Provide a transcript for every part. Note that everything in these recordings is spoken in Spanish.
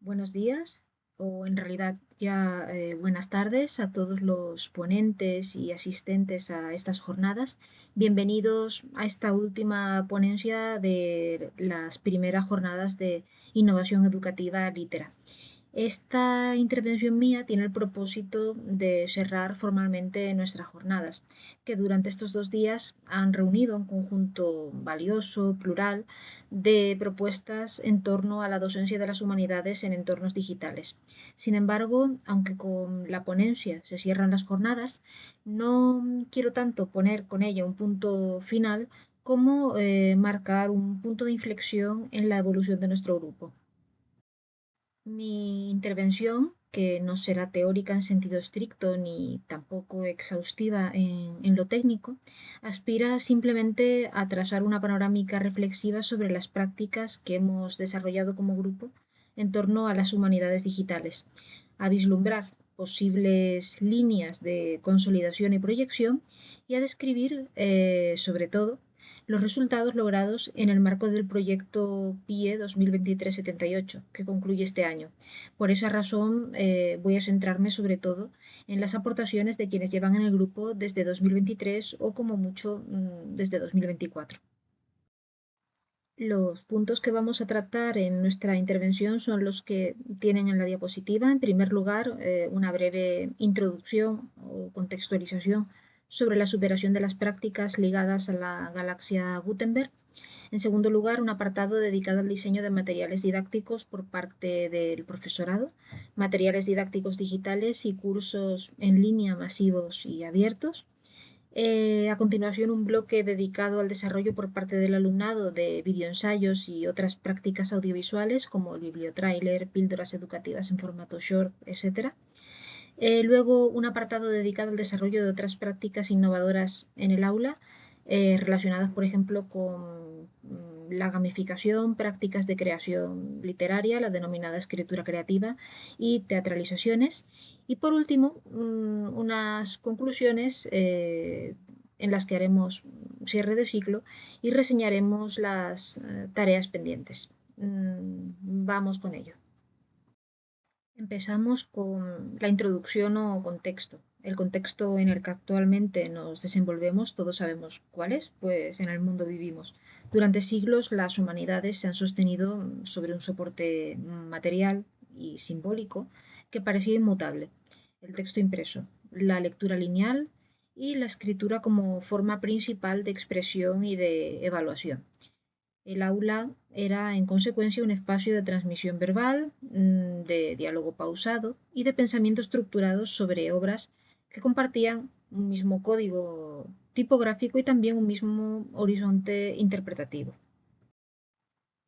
Buenos días, o en realidad ya buenas tardes a todos los ponentes y asistentes a estas jornadas. Bienvenidos a esta última ponencia de las primeras jornadas de innovación educativa Litera. Esta intervención mía tiene el propósito de cerrar formalmente nuestras jornadas, que durante estos 2 días han reunido un conjunto valioso, plural, de propuestas en torno a la docencia de las humanidades en entornos digitales. Sin embargo, aunque con la ponencia se cierran las jornadas, no quiero tanto poner con ella un punto final como marcar un punto de inflexión en la evolución de nuestro grupo. Mi intervención, que no será teórica en sentido estricto ni tampoco exhaustiva en lo técnico, aspira simplemente a trazar una panorámica reflexiva sobre las prácticas que hemos desarrollado como grupo en torno a las humanidades digitales, a vislumbrar posibles líneas de consolidación y proyección y a describir, sobre todo, los resultados logrados en el marco del proyecto PIE 2023-78, que concluye este año. Por esa razón, voy a centrarme sobre todo en las aportaciones de quienes llevan en el grupo desde 2023 o como mucho desde 2024. Los puntos que vamos a tratar en nuestra intervención son los que tienen en la diapositiva. En primer lugar, una breve introducción o contextualización sobre la superación de las prácticas ligadas a la galaxia Gutenberg. En segundo lugar, un apartado dedicado al diseño de materiales didácticos por parte del profesorado, materiales didácticos digitales y cursos en línea masivos y abiertos. A continuación, un bloque dedicado al desarrollo por parte del alumnado de videoensayos y otras prácticas audiovisuales como el bibliotrailer, píldoras educativas en formato short, etc. Luego, un apartado dedicado al desarrollo de otras prácticas innovadoras en el aula, relacionadas, por ejemplo, con la gamificación, prácticas de creación literaria, la denominada escritura creativa y teatralizaciones. Y por último, unas conclusiones en las que haremos cierre de ciclo y reseñaremos las tareas pendientes. Vamos con ello. Empezamos con la introducción o contexto. El contexto en el que actualmente nos desenvolvemos, todos sabemos cuál es, pues en el mundo vivimos. Durante siglos las humanidades se han sostenido sobre un soporte material y simbólico que parecía inmutable. El texto impreso, la lectura lineal y la escritura como forma principal de expresión y de evaluación. El aula era, en consecuencia, un espacio de transmisión verbal, de diálogo pausado y de pensamiento estructurado sobre obras que compartían un mismo código tipográfico y también un mismo horizonte interpretativo.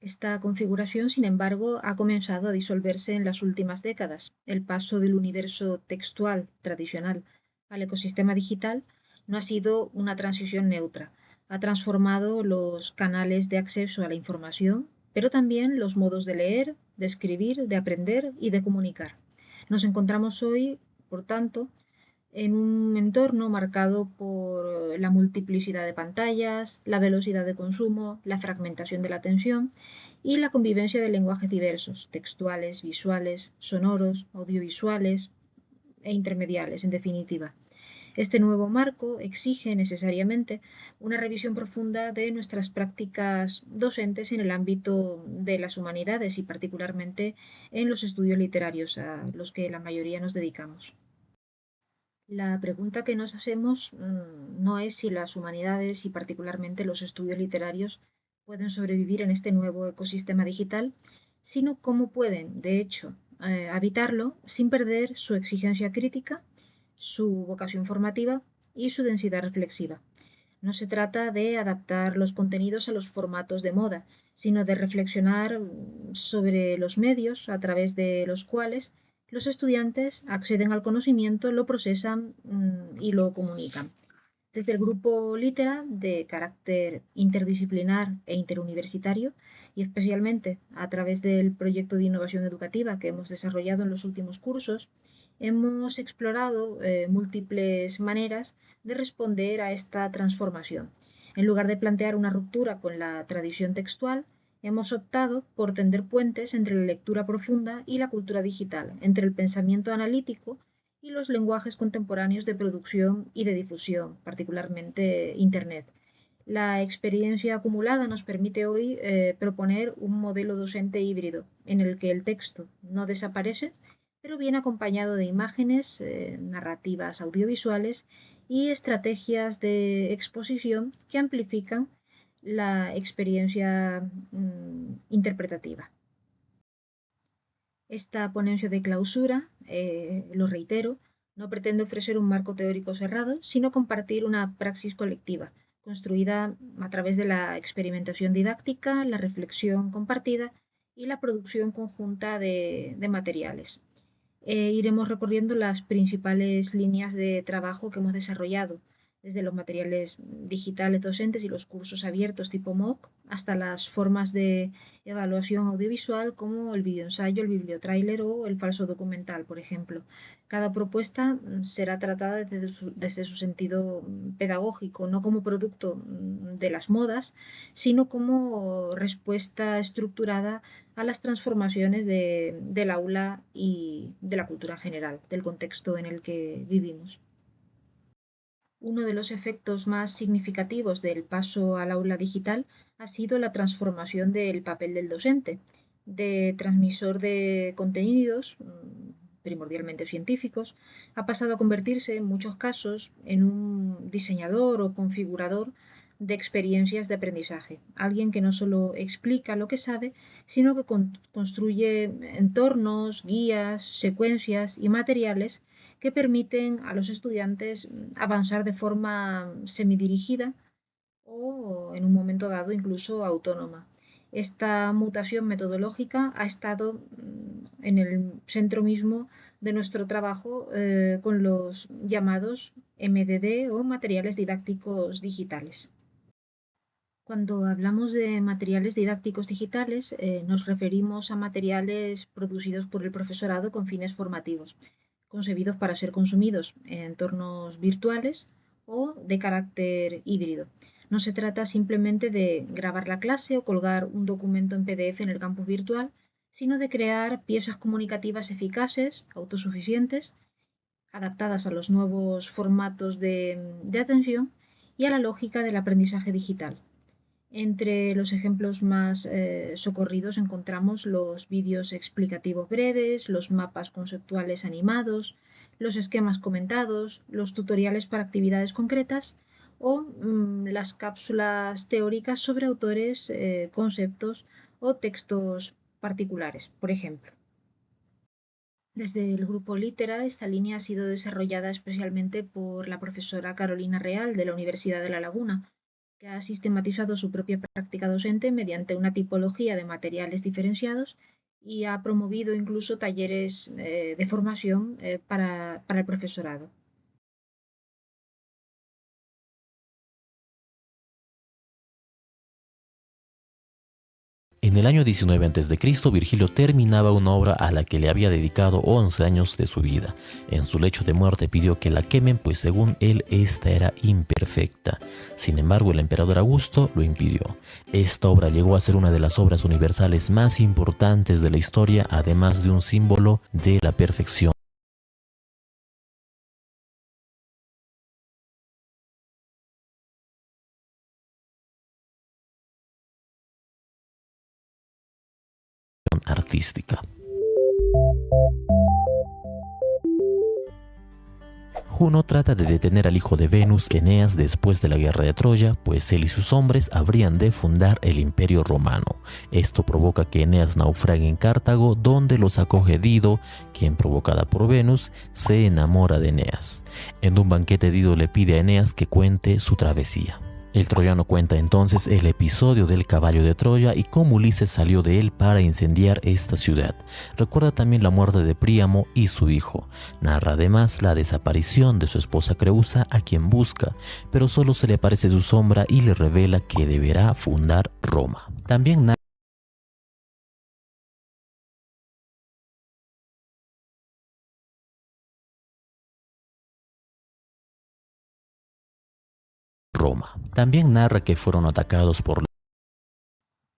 Esta configuración, sin embargo, ha comenzado a disolverse en las últimas décadas. El paso del universo textual tradicional al ecosistema digital no ha sido una transición neutra. Ha transformado los canales de acceso a la información, pero también los modos de leer, de escribir, de aprender y de comunicar. Nos encontramos hoy, por tanto, en un entorno marcado por la multiplicidad de pantallas, la velocidad de consumo, la fragmentación de la atención y la convivencia de lenguajes diversos, textuales, visuales, sonoros, audiovisuales e intermediales, en definitiva. Este nuevo marco exige necesariamente una revisión profunda de nuestras prácticas docentes en el ámbito de las humanidades y particularmente en los estudios literarios a los que la mayoría nos dedicamos. La pregunta que nos hacemos no es si las humanidades y particularmente los estudios literarios pueden sobrevivir en este nuevo ecosistema digital, sino cómo pueden, de hecho, habitarlo sin perder su exigencia crítica, su vocación formativa y su densidad reflexiva. No se trata de adaptar los contenidos a los formatos de moda, sino de reflexionar sobre los medios a través de los cuales los estudiantes acceden al conocimiento, lo procesan y lo comunican. Desde el grupo Litera, de carácter interdisciplinar e interuniversitario, y especialmente a través del proyecto de innovación educativa que hemos desarrollado en los últimos cursos, hemos explorado múltiples maneras de responder a esta transformación. En lugar de plantear una ruptura con la tradición textual, Hemos optado por tender puentes entre la lectura profunda y la cultura digital, entre el pensamiento analítico y los lenguajes contemporáneos de producción y de difusión, particularmente Internet. La experiencia acumulada nos permite hoy proponer un modelo docente híbrido en el que el texto no desaparece, pero viene acompañado de imágenes, narrativas audiovisuales y estrategias de exposición que amplifican la experiencia interpretativa. Esta ponencia de clausura, lo reitero, no pretende ofrecer un marco teórico cerrado, sino compartir una praxis colectiva, construida a través de la experimentación didáctica, la reflexión compartida y la producción conjunta de materiales. Iremos recorriendo las principales líneas de trabajo que hemos desarrollado, desde los materiales digitales docentes y los cursos abiertos tipo MOOC, hasta las formas de evaluación audiovisual como el videoensayo, el bibliotráiler o el falso documental, por ejemplo. Cada propuesta será tratada desde su sentido pedagógico, no como producto de las modas, sino como respuesta estructurada a las transformaciones del aula y de la cultura en general, del contexto en el que vivimos. Uno de los efectos más significativos del paso al aula digital ha sido la transformación del papel del docente, de transmisor de contenidos, primordialmente científicos, ha pasado a convertirse en muchos casos en un diseñador o configurador de experiencias de aprendizaje, alguien que no solo explica lo que sabe, sino que construye entornos, guías, secuencias y materiales que permiten a los estudiantes avanzar de forma semidirigida o en un momento dado incluso autónoma. Esta mutación metodológica ha estado en el centro mismo de nuestro trabajo con los llamados MDD o materiales didácticos digitales. Cuando hablamos de materiales didácticos digitales, nos referimos a materiales producidos por el profesorado con fines formativos, concebidos para ser consumidos en entornos virtuales o de carácter híbrido. No se trata simplemente de grabar la clase o colgar un documento en PDF en el campus virtual, sino de crear piezas comunicativas eficaces, autosuficientes, adaptadas a los nuevos formatos de atención y a la lógica del aprendizaje digital. Entre los ejemplos más socorridos encontramos los vídeos explicativos breves, los mapas conceptuales animados, los esquemas comentados, los tutoriales para actividades concretas o las cápsulas teóricas sobre autores, conceptos o textos particulares, por ejemplo. Desde el grupo Litera, esta línea ha sido desarrollada especialmente por la profesora Carolina Real de la Universidad de La Laguna, que ha sistematizado su propia práctica docente mediante una tipología de materiales diferenciados y ha promovido incluso talleres de formación para el profesorado. En el año 19 a.C., Virgilio terminaba una obra a la que le había dedicado 11 años de su vida. En su lecho de muerte pidió que la quemen, pues según él, esta era imperfecta. Sin embargo, el emperador Augusto lo impidió. Esta obra llegó a ser una de las obras universales más importantes de la historia, además de un símbolo de la perfección artística. Juno trata de detener al hijo de Venus, Eneas, después de la guerra de Troya, pues él y sus hombres habrían de fundar el Imperio Romano. Esto provoca que Eneas naufrague en Cartago, donde los acoge Dido, quien, provocada por Venus, se enamora de Eneas. En un banquete, Dido le pide a Eneas que cuente su travesía. El troyano cuenta entonces el episodio del caballo de Troya y cómo Ulises salió de él para incendiar esta ciudad. Recuerda también la muerte de Príamo y su hijo. Narra además la desaparición de su esposa Creusa, a quien busca, pero solo se le aparece su sombra y le revela que deberá fundar Roma. También narra que fueron atacados por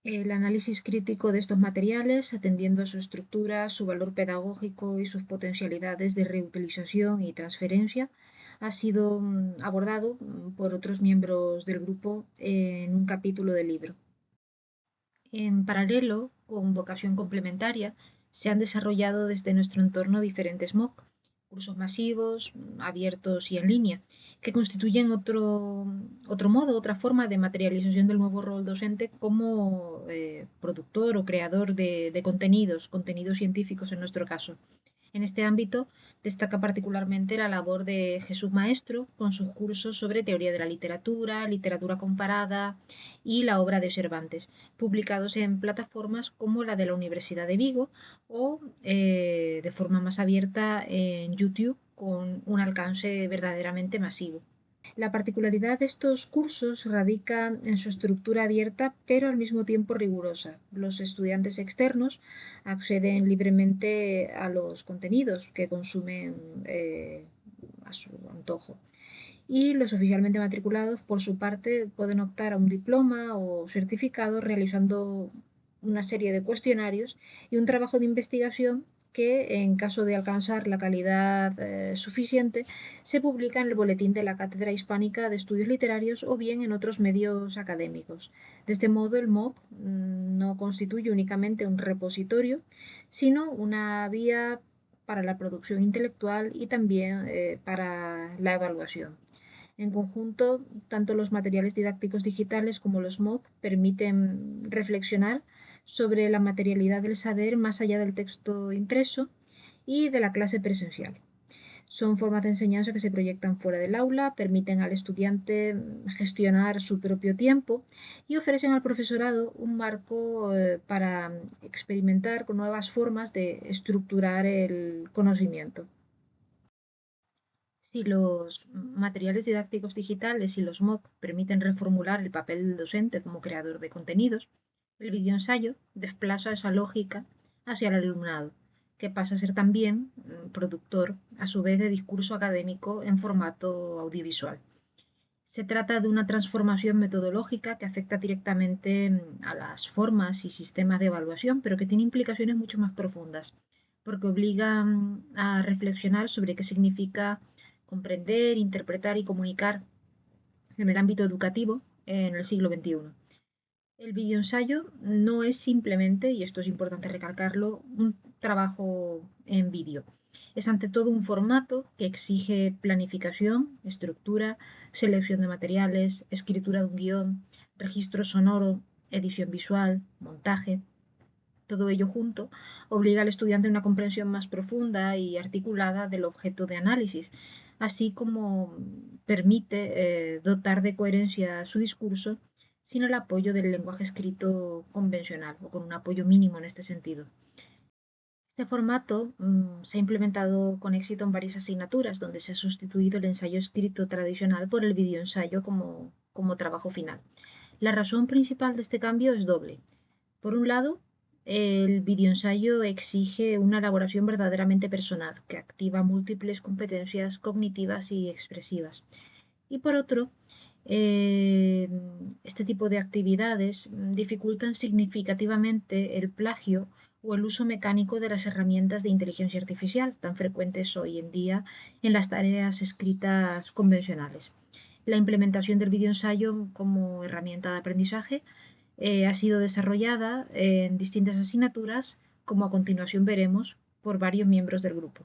El análisis crítico de estos materiales, atendiendo a su estructura, su valor pedagógico y sus potencialidades de reutilización y transferencia, ha sido abordado por otros miembros del grupo en un capítulo del libro. En paralelo, con vocación complementaria, se han desarrollado desde nuestro entorno diferentes MOOC, cursos masivos, abiertos y en línea, que constituyen otro modo, otra forma de materialización del nuevo rol docente como productor o creador de contenidos científicos en nuestro caso. En este ámbito destaca particularmente la labor de Jesús Maestro con sus cursos sobre teoría de la literatura, literatura comparada y la obra de Cervantes, publicados en plataformas como la de la Universidad de Vigo o de forma más abierta en YouTube con un alcance verdaderamente masivo. La particularidad de estos cursos radica en su estructura abierta, pero al mismo tiempo rigurosa. Los estudiantes externos acceden libremente a los contenidos que consumen a su antojo. Y los oficialmente matriculados, por su parte, pueden optar a un diploma o certificado realizando una serie de cuestionarios y un trabajo de investigación que, en caso de alcanzar la calidad suficiente, se publica en el boletín de la Cátedra Hispánica de Estudios Literarios o bien en otros medios académicos. De este modo, el MOOC no constituye únicamente un repositorio, sino una vía para la producción intelectual y también para la evaluación. En conjunto, tanto los materiales didácticos digitales como los MOOC permiten reflexionar sobre la materialidad del saber más allá del texto impreso y de la clase presencial. Son formas de enseñanza que se proyectan fuera del aula, permiten al estudiante gestionar su propio tiempo y ofrecen al profesorado un marco para experimentar con nuevas formas de estructurar el conocimiento. Si los materiales didácticos digitales y los MOOC permiten reformular el papel del docente como creador de contenidos, el videoensayo desplaza esa lógica hacia el alumnado, que pasa a ser también productor, a su vez, de discurso académico en formato audiovisual. Se trata de una transformación metodológica que afecta directamente a las formas y sistemas de evaluación, pero que tiene implicaciones mucho más profundas, porque obliga a reflexionar sobre qué significa comprender, interpretar y comunicar en el ámbito educativo en el siglo XXI. El videoensayo no es simplemente, y esto es importante recalcarlo, un trabajo en vídeo. Es ante todo un formato que exige planificación, estructura, selección de materiales, escritura de un guión, registro sonoro, edición visual, montaje. Todo ello junto obliga al estudiante a una comprensión más profunda y articulada del objeto de análisis, así como permite dotar de coherencia su discurso sin el apoyo del lenguaje escrito convencional o con un apoyo mínimo en este sentido. Este formato se ha implementado con éxito en varias asignaturas, donde se ha sustituido el ensayo escrito tradicional por el videoensayo como trabajo final. La razón principal de este cambio es doble. Por un lado, el videoensayo exige una elaboración verdaderamente personal, que activa múltiples competencias cognitivas y expresivas. Y por otro, eh, este tipo de actividades dificultan significativamente el plagio o el uso mecánico de las herramientas de inteligencia artificial tan frecuentes hoy en día en las tareas escritas convencionales. La implementación del videoensayo como herramienta de aprendizaje ha sido desarrollada en distintas asignaturas, como a continuación veremos, por varios miembros del grupo.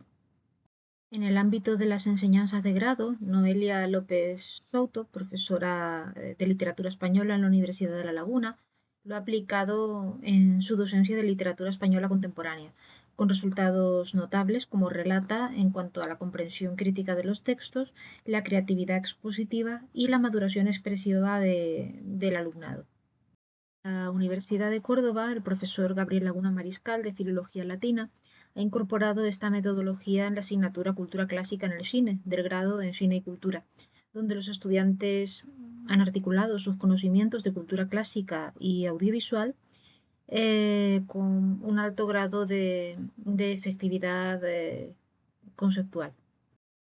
En el ámbito de las enseñanzas de grado, Noelia López Souto, profesora de literatura española en la Universidad de La Laguna, lo ha aplicado en su docencia de literatura española contemporánea, con resultados notables, como relata, en cuanto a la comprensión crítica de los textos, la creatividad expositiva y la maduración expresiva del alumnado. En la Universidad de Córdoba, el profesor Gabriel Laguna Mariscal, de Filología Latina, ha incorporado esta metodología en la asignatura Cultura Clásica en el Cine, del grado en Cine y Cultura, donde los estudiantes han articulado sus conocimientos de cultura clásica y audiovisual con un alto grado de efectividad conceptual.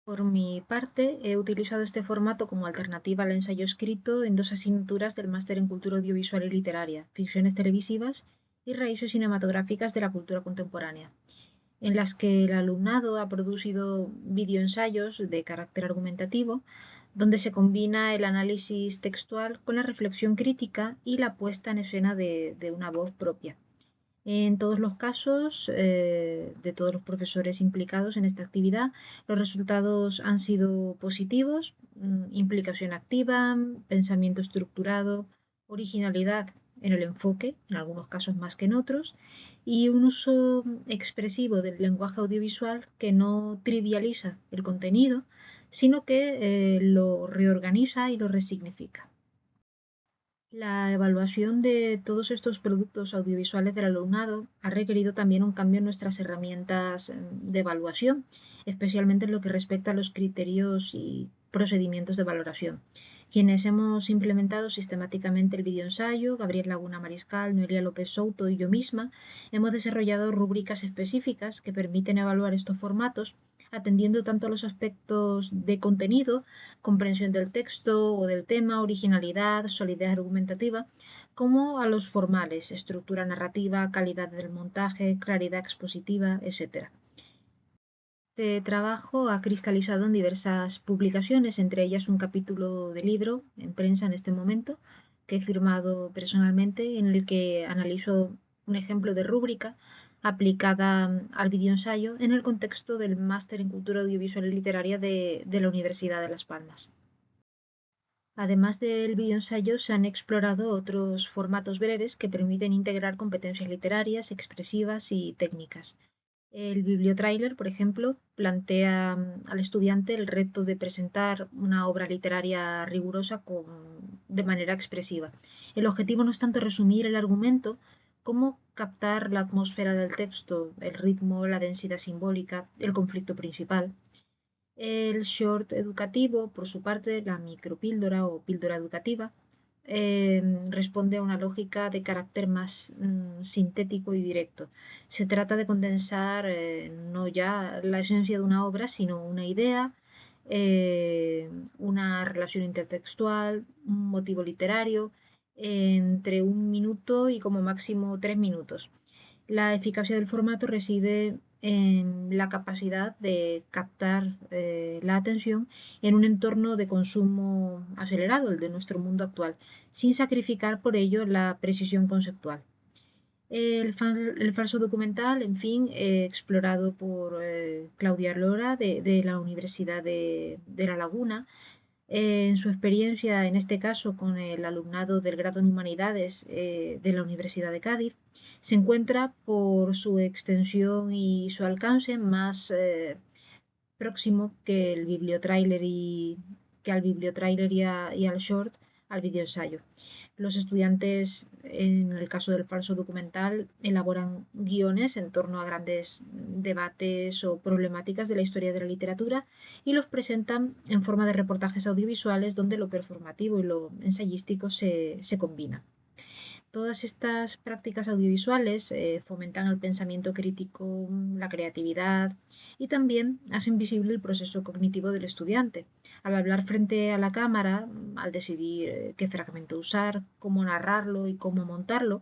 Por mi parte, he utilizado este formato como alternativa al ensayo escrito en dos asignaturas del máster en Cultura Audiovisual y Literaria, Ficciones Televisivas y Raíces Cinematográficas de la Cultura Contemporánea, en las que el alumnado ha producido videoensayos de carácter argumentativo, donde se combina el análisis textual con la reflexión crítica y la puesta en escena de una voz propia. En todos los casos, de todos los profesores implicados en esta actividad, los resultados han sido positivos: implicación activa, pensamiento estructurado, originalidad en el enfoque, en algunos casos más que en otros, y un uso expresivo del lenguaje audiovisual que no trivializa el contenido, sino que lo reorganiza y lo resignifica. La evaluación de todos estos productos audiovisuales del alumnado ha requerido también un cambio en nuestras herramientas de evaluación, especialmente en lo que respecta a los criterios y procedimientos de valoración. Quienes hemos implementado sistemáticamente el videoensayo, Gabriel Laguna Mariscal, Noelia López Souto y yo misma, hemos desarrollado rúbricas específicas que permiten evaluar estos formatos atendiendo tanto a los aspectos de contenido, comprensión del texto o del tema, originalidad, solidez argumentativa, como a los formales, estructura narrativa, calidad del montaje, claridad expositiva, etc. Este trabajo ha cristalizado en diversas publicaciones, entre ellas un capítulo de libro en prensa en este momento, que he firmado personalmente, en el que analizo un ejemplo de rúbrica aplicada al videoensayo en el contexto del Máster en Cultura Audiovisual y Literaria de la Universidad de Las Palmas. Además del videoensayo, se han explorado otros formatos breves que permiten integrar competencias literarias, expresivas y técnicas. El bibliotráiler, por ejemplo, plantea al estudiante el reto de presentar una obra literaria rigurosa de manera expresiva. El objetivo no es tanto resumir el argumento como captar la atmósfera del texto, el ritmo, la densidad simbólica, el conflicto principal. El short educativo, por su parte, la micropíldora o píldora educativa, responde a una lógica de carácter más sintético y directo. Se trata de condensar no ya la esencia de una obra, sino una idea, una relación intertextual, un motivo literario, entre 1 minuto y como máximo 3 minutos. La eficacia del formato reside en la capacidad de captar la atención en un entorno de consumo acelerado, el de nuestro mundo actual, sin sacrificar por ello la precisión conceptual. El falso documental, en fin, explorado por Claudia Lora de la Universidad de La Laguna, en su experiencia, en este caso con el alumnado del grado en Humanidades de la Universidad de Cádiz, se encuentra por su extensión y su alcance más próximo que el bibliotráiler que al bibliotráiler y al short, al videoensayo. Los estudiantes, en el caso del falso documental, elaboran guiones en torno a grandes debates o problemáticas de la historia de la literatura y los presentan en forma de reportajes audiovisuales donde lo performativo y lo ensayístico se combinan. Todas estas prácticas audiovisuales fomentan el pensamiento crítico, la creatividad y también hacen visible el proceso cognitivo del estudiante. Al hablar frente a la cámara, al decidir qué fragmento usar, cómo narrarlo y cómo montarlo,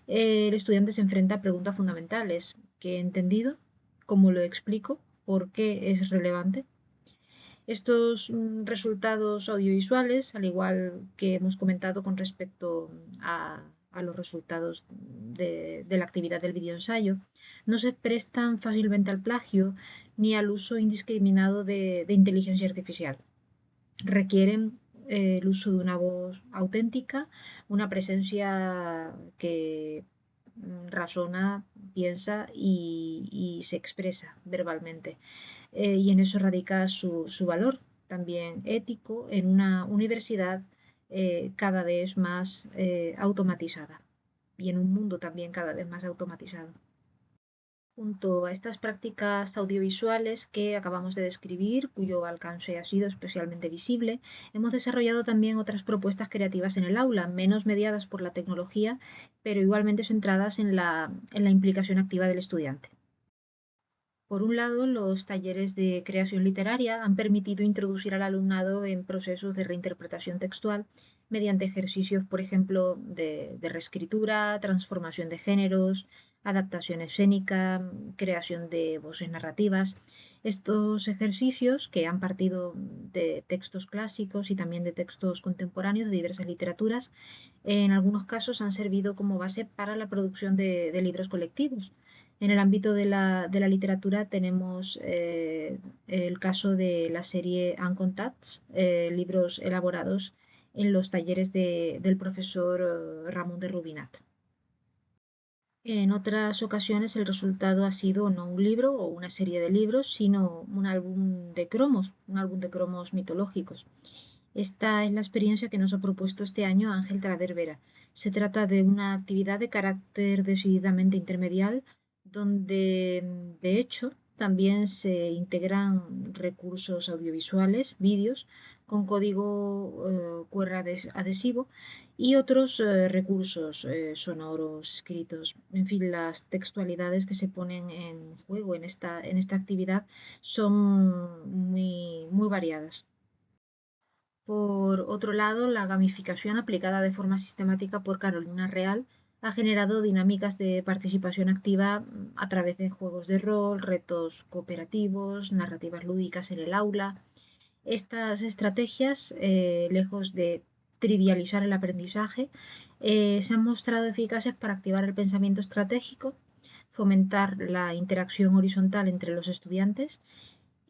el estudiante se enfrenta a preguntas fundamentales: ¿qué he entendido? ¿Cómo lo explico? ¿Por qué es relevante? Estos resultados audiovisuales, al igual que hemos comentado con respecto a los resultados de la actividad del videoensayo, no se prestan fácilmente al plagio ni al uso indiscriminado de inteligencia artificial. Requieren el uso de una voz auténtica, una presencia que razona, piensa y se expresa verbalmente. Y en eso radica su valor también ético en una universidad cada vez más automatizada y en un mundo también cada vez más automatizado. Junto a estas prácticas audiovisuales que acabamos de describir, cuyo alcance ha sido especialmente visible, hemos desarrollado también otras propuestas creativas en el aula, menos mediadas por la tecnología, pero igualmente centradas en la implicación activa del estudiante. Por un lado, los talleres de creación literaria han permitido introducir al alumnado en procesos de reinterpretación textual mediante ejercicios, por ejemplo, de reescritura, transformación de géneros, adaptación escénica, creación de voces narrativas. Estos ejercicios, que han partido de textos clásicos y también de textos contemporáneos de diversas literaturas, en algunos casos han servido como base para la producción de libros colectivos. En el ámbito de la literatura tenemos el caso de la serie Uncontact, libros elaborados en los talleres del profesor Ramón de Rubinat. En otras ocasiones el resultado ha sido no un libro o una serie de libros, sino un álbum de cromos mitológicos. Esta es la experiencia que nos ha propuesto este año Ángel Traver. Se trata de una actividad de carácter decididamente intermedial, donde de hecho también se integran recursos audiovisuales, vídeos, con código QR adhesivo y otros recursos sonoros, escritos. En fin, las textualidades que se ponen en juego en esta actividad son muy variadas. Por otro lado, la gamificación aplicada de forma sistemática por Carolina Real ha generado dinámicas de participación activa a través de juegos de rol, retos cooperativos, narrativas lúdicas en el aula. Estas estrategias, lejos de trivializar el aprendizaje, se han mostrado eficaces para activar el pensamiento estratégico, fomentar la interacción horizontal entre los estudiantes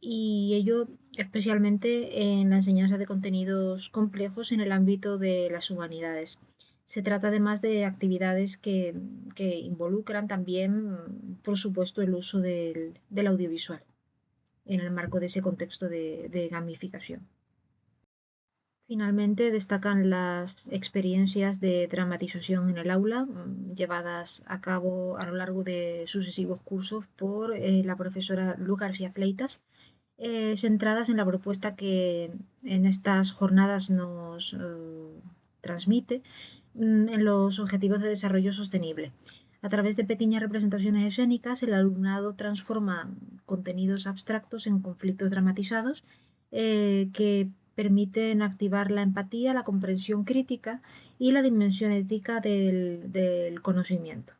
y ello especialmente en la enseñanza de contenidos complejos en el ámbito de las humanidades. Se trata además de actividades que involucran también, por supuesto, el uso del audiovisual en el marco de ese contexto de gamificación. Finalmente, destacan las experiencias de dramatización en el aula llevadas a cabo a lo largo de sucesivos cursos por la profesora Luz García Fleitas, centradas en la propuesta que en estas jornadas nos transmite en los objetivos de desarrollo sostenible. A través de pequeñas representaciones escénicas, el alumnado transforma contenidos abstractos en conflictos dramatizados que permiten activar la empatía, la comprensión crítica y la dimensión ética del conocimiento.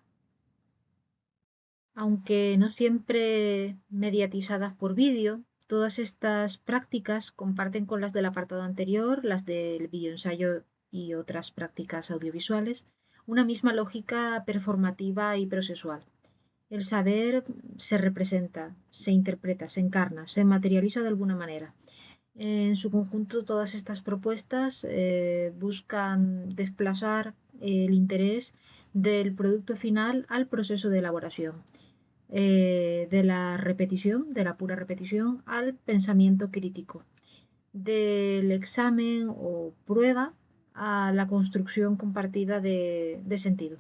Aunque no siempre mediatizadas por vídeo, todas estas prácticas comparten con las del apartado anterior, las del videoensayo y otras prácticas audiovisuales, una misma lógica performativa y procesual. El saber se representa, se interpreta, se encarna, se materializa de alguna manera. En su conjunto, todas estas propuestas buscan desplazar el interés del producto final al proceso de elaboración, de la repetición, de la pura repetición, al pensamiento crítico, del examen o prueba a la construcción compartida de sentido.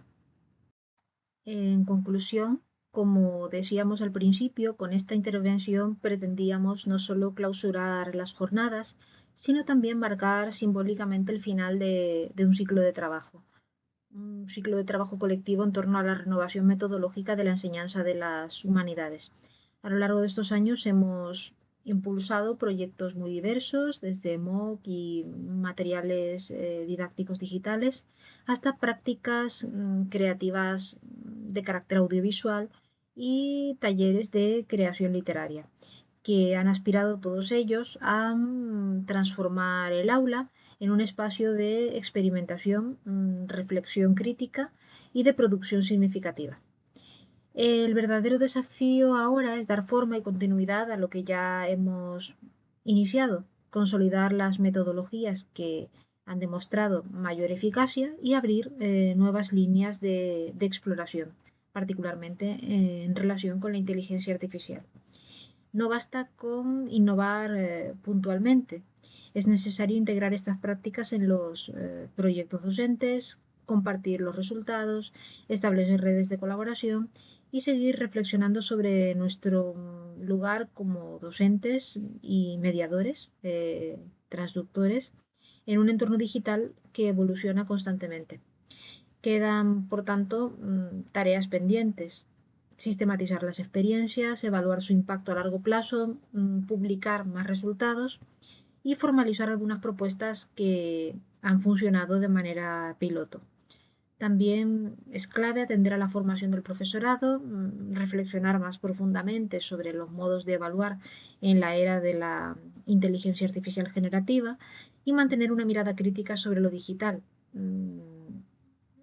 En conclusión, como decíamos al principio, con esta intervención pretendíamos no solo clausurar las jornadas, sino también marcar simbólicamente el final de un ciclo de trabajo colectivo en torno a la renovación metodológica de la enseñanza de las humanidades. A lo largo de estos años hemos impulsado proyectos muy diversos, desde MOOC y materiales didácticos digitales, hasta prácticas creativas de carácter audiovisual y talleres de creación literaria, que han aspirado todos ellos a transformar el aula en un espacio de experimentación, reflexión crítica y de producción significativa. El verdadero desafío ahora es dar forma y continuidad a lo que ya hemos iniciado, consolidar las metodologías que han demostrado mayor eficacia y abrir nuevas líneas de exploración, particularmente en relación con la inteligencia artificial. No basta con innovar puntualmente, es necesario integrar estas prácticas en los proyectos docentes, compartir los resultados, establecer redes de colaboración y seguir reflexionando sobre nuestro lugar como docentes y mediadores, transductores, en un entorno digital que evoluciona constantemente. Quedan, por tanto, tareas pendientes. sistematizar las experiencias, evaluar su impacto a largo plazo, publicar más resultados y formalizar algunas propuestas que han funcionado de manera piloto. También es clave atender a la formación del profesorado, reflexionar más profundamente sobre los modos de evaluar en la era de la inteligencia artificial generativa y mantener una mirada crítica sobre lo digital,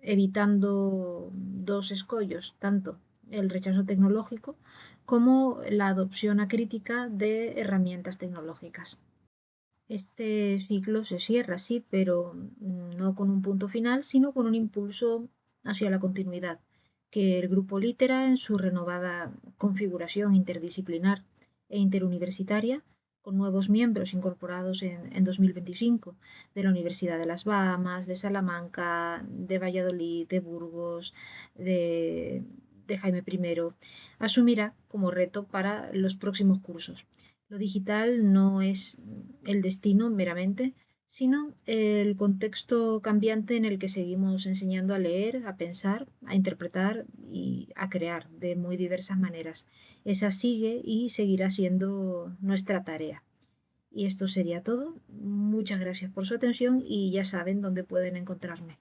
evitando dos escollos, tanto el rechazo tecnológico como la adopción acrítica de herramientas tecnológicas. Este ciclo se cierra, sí, pero no con un punto final, sino con un impulso hacia la continuidad, que el Grupo Litera, en su renovada configuración interdisciplinar e interuniversitaria, con nuevos miembros incorporados en 2025, de la Universidad de las Bahamas, de Salamanca, de Valladolid, de Burgos, de Jaime I, asumirá como reto para los próximos cursos. Lo digital no es el destino meramente, sino el contexto cambiante en el que seguimos enseñando a leer, a pensar, a interpretar y a crear de muy diversas maneras. Esa sigue y seguirá siendo nuestra tarea. Y esto sería todo. Muchas gracias por su atención y ya saben dónde pueden encontrarme.